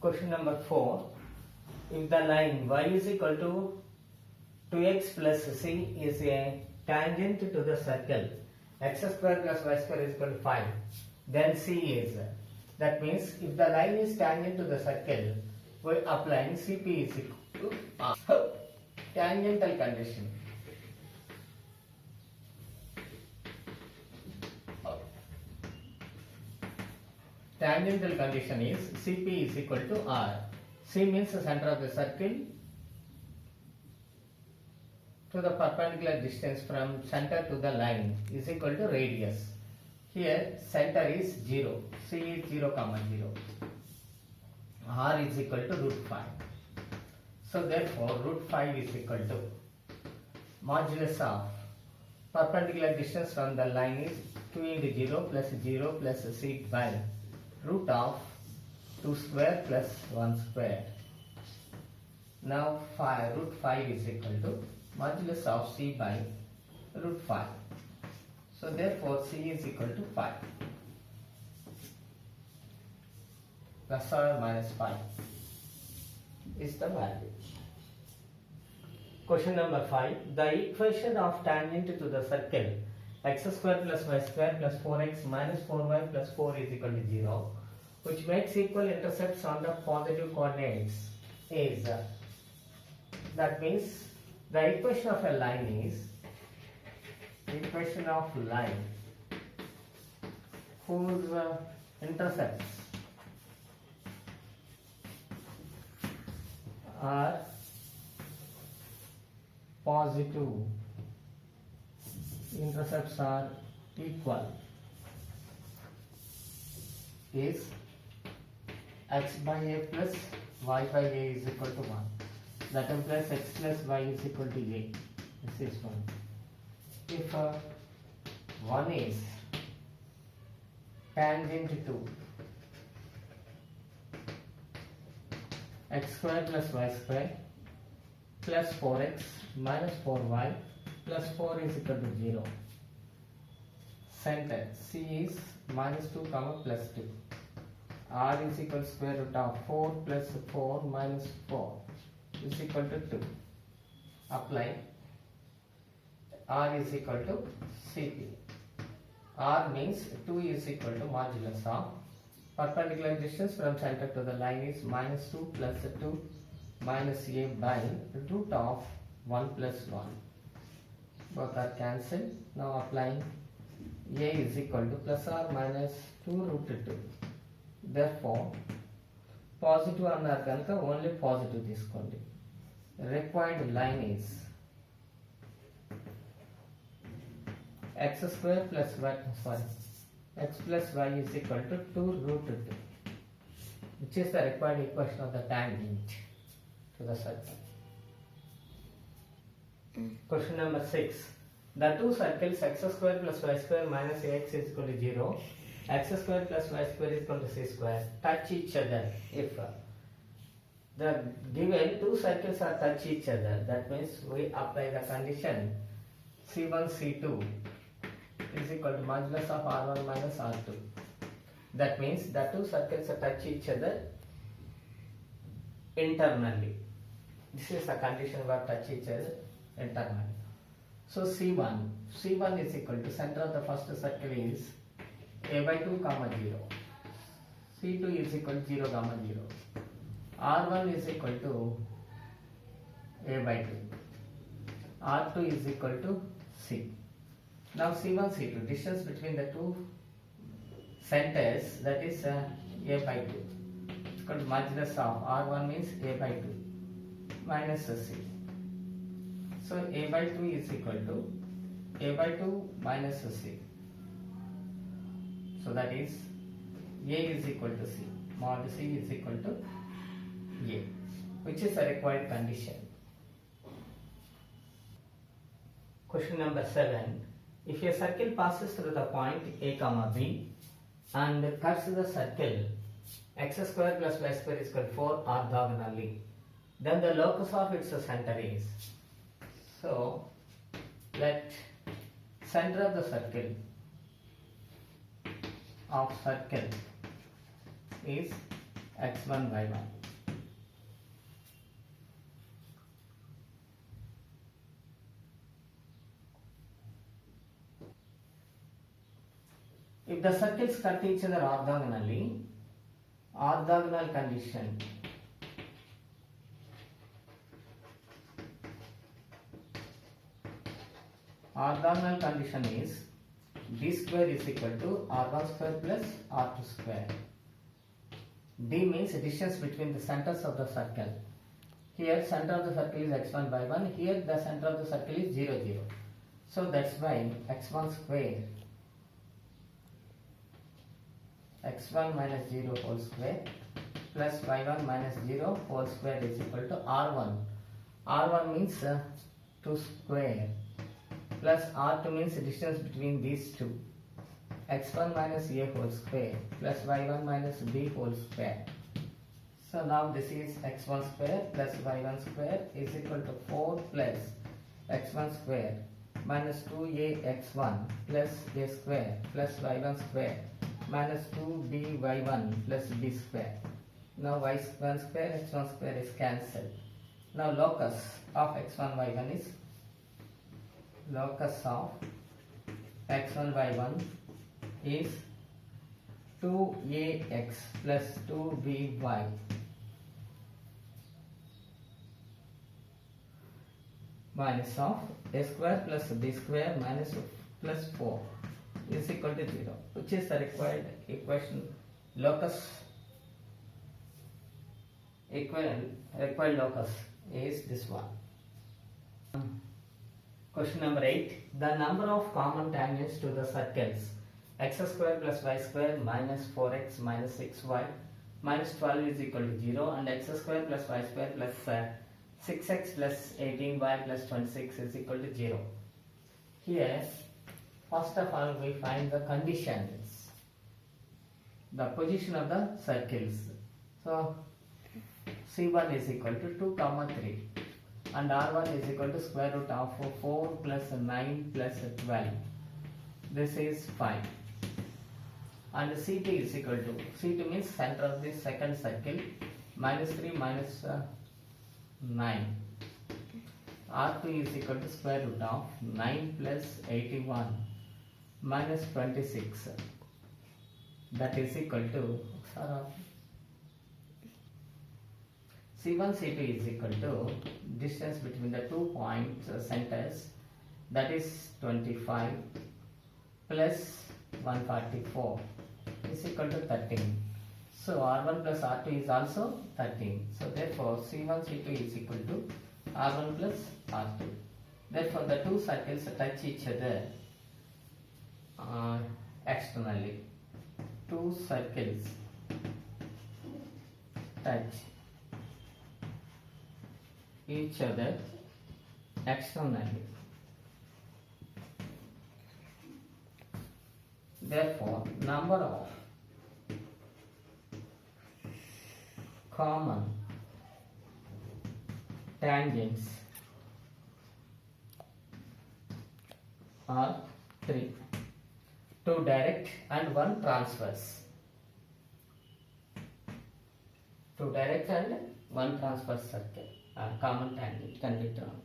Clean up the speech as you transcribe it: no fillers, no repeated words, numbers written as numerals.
Question number 4. If the line y is equal to 2x plus c is a tangent to the circle x square plus y square is equal to 5, then c is. That means if the line is tangent to the circle, we are applying Cp is equal to R. Tangential condition. Tangential condition is Cp is equal to R. C means the center of the circle to the perpendicular distance from center to the line is equal to radius. Here center is 0. C is 0, 0. R is equal to root 5. So therefore root 5 is equal to modulus of perpendicular distance from the line is 2 into 0 plus c by root of 2 square plus 1 square. Now root 5 is equal to modulus of c by root 5. So therefore c is equal to 5 plus or minus 5 is the value. Question number 5. The equation of tangent to the circle x square plus y square plus 4x minus 4y plus 4 is equal to 0, which makes equal intercepts on the positive coordinates is, that means the equation of a line is equation of line whose intercepts are positive, intercepts are equal, is x by a plus y by a is equal to 1. That implies x plus y is equal to a. This is 1. If 1 is tangent to x square plus y square plus 4x minus 4y plus 4 is equal to 0. Center C is minus 2 plus 2. R is equal to square root of 4 plus 4 minus 4 is equal to 2. Apply. R is equal to Cp. R means 2 is equal to modulus of perpendicular distance from center to the line is minus 2 plus 2 minus a by root of 1 plus 1. Both are cancelled. Now applying a is equal to plus or minus 2 root 2. Therefore positive అన్నారు కనుక only positive తీసుకోండి. Required line is x square plus y, x plus y is equal to 2 root 2, which is the required equation of the tangent to the circle. Question number 6. The two circles x square plus y square minus ax is equal to 0, x square plus y square is equal to c square touch each other if the given two circles are touch each other. That means we apply the condition c1 c2 is equal to modulus of r1 minus r2. That means the two circles touch each other internally. This is the condition where touch each other internally. So C1 is equal to center of the first circle is a by 2 comma 0. C2 is equal to 0 comma 0. R1 is equal to a by 2. R2 is equal to C. Now C1, C2, distance between the two centers, that is a by 2. It's called modulus of R1 means a by 2 minus C. So a by 2 is equal to a by 2 minus C. So that is a is equal to c. Mod c is equal to a, which is a required condition. Question number 7. If a circle passes through the point a comma b and cuts the circle x square plus y square is equal to 4 orthogonally, then the locus of its center is. So let center of the circle is x1 y1. If the circles cut each other orthogonally, orthogonal condition is d square is equal to r1 square plus r2 square. D means distance between the centers of the circle. Here center of the circle is x1 y1, here the center of the circle is 0 0. So that's why x1 square x1 minus 0 whole square plus y1 minus 0 whole square is equal to r1. R1 means 2 square plus r2 means distance between these two. x1 minus a whole square plus y1 minus b whole square. So now this is x1 square plus y1 square is equal to 4 plus x1 square minus 2ax1 plus a square plus y1 square minus 2by1 plus b square. Now y1 square x1 square is cancelled. Now locus of x1 y1 is locus of x1 y1 is 2ax plus 2by minus of a square plus b square minus plus 4 is equal to 0, which is the required equation. Locus required locus is this one. Question number 8. The number of common tangents to the circles x square plus y square minus 4x minus 6y minus 12 is equal to 0 and x square plus y square plus 6x plus 18y plus 26 is equal to 0. Here, first of all, we find the conditions, the position of the circles. So, C1 is equal to 2 comma 3 and R1 is equal to square root of 4 plus 9 plus 12. This is 5. And C2 is equal to, C2 means center of the second circle, minus 3 minus 9. R2 is equal to square root of 9 plus 81 minus 26. That is equal to C1 C2 is equal to distance between the 2 point centers, that is 25 plus 144 is equal to 13. So R1 plus R2 is also 13. So therefore C1 C2 is equal to R1 plus R2. Therefore the two circles touch each other externally. Two circles touch each other externally. Therefore, number of common tangents are 3. 2 direct and 1 transverse. 2 direct and 1 transverse circle. Common tangent can be drawn.